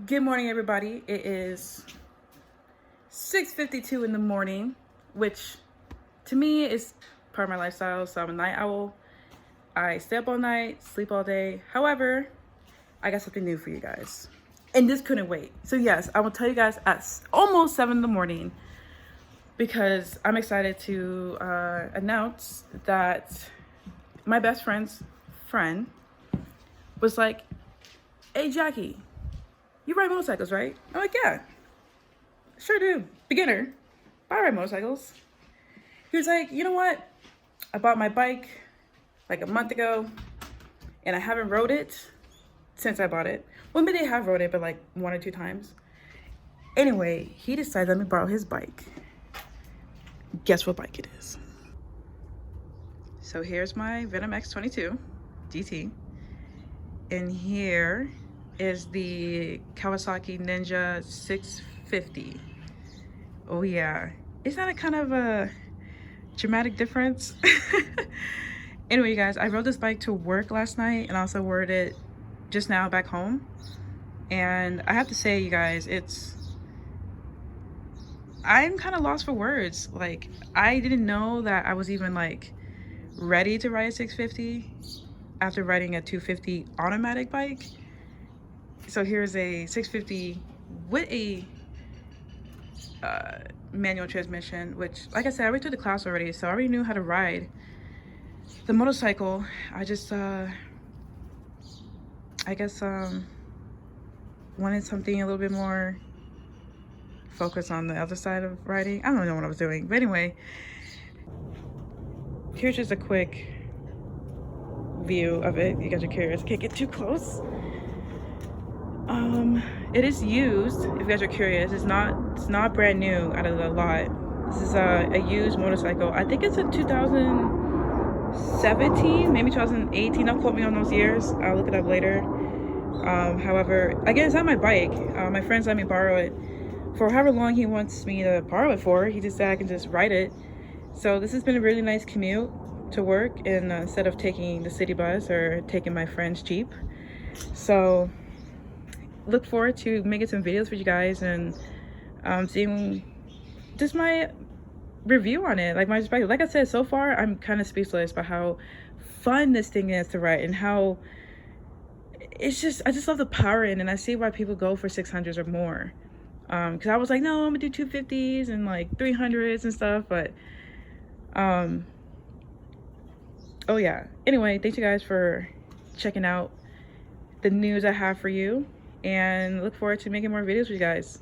Good morning, everybody. It is 6:52 in the morning, which to me is part of my lifestyle. So I'm a night owl. I stay up all night, sleep all day. However, I got something new for you guys. And this couldn't wait. So yes, I will tell you guys at almost 7 in the morning because I'm excited to announce that my best friend's friend was like, "Hey, Jackie, you ride motorcycles, right?" I'm like, "Yeah, sure do. Beginner. But I ride motorcycles." He was like, "You know what? I bought my bike like a month ago and I haven't rode it since I bought it." Well, maybe I have rode it, but like 1 or 2 times. Anyway, he decided to let me borrow his bike. Guess what bike it is? So here's my Venom X22 GT. And here is the Kawasaki Ninja 650. Oh yeah, isn't that a kind of a dramatic difference? Anyway, you guys, I rode this bike to work last night and also rode it just now back home. And I have to say, you guys, I'm kind of lost for words. Like, I didn't know that I was even like ready to ride a 650 after riding a 250 automatic bike. So here's a 650 with a manual transmission, which, like I said, I already took the class already, so I already knew how to ride the motorcycle. I just I guess wanted something a little bit more focused on the other side of riding. I don't know what I was doing, but anyway, here's just a quick view of it. You guys are curious, can't get too close. It is used, if you guys are curious. It's not brand new out of the lot. This is a used motorcycle. I think it's a 2017, maybe 2018. Don't quote me on those years, I'll look it up later. However, again, it's not my bike. My friends let me borrow it for however long he wants me to borrow it for. He just said I can just ride it. So this has been a really nice commute to work, and instead of taking the city bus or taking my friend's Jeep. So look forward to making some videos for you guys and seeing just my review on it, like my perspective. Like I said, so far I'm kind of speechless about how fun this thing is to ride and how it's just, I just love the power in it. And I see why people go for 600s or more, because I was like, no, I'm gonna do 250s and like 300s and stuff, but oh yeah. Anyway, thanks you guys for checking out the news I have for you, and look forward to making more videos with you guys.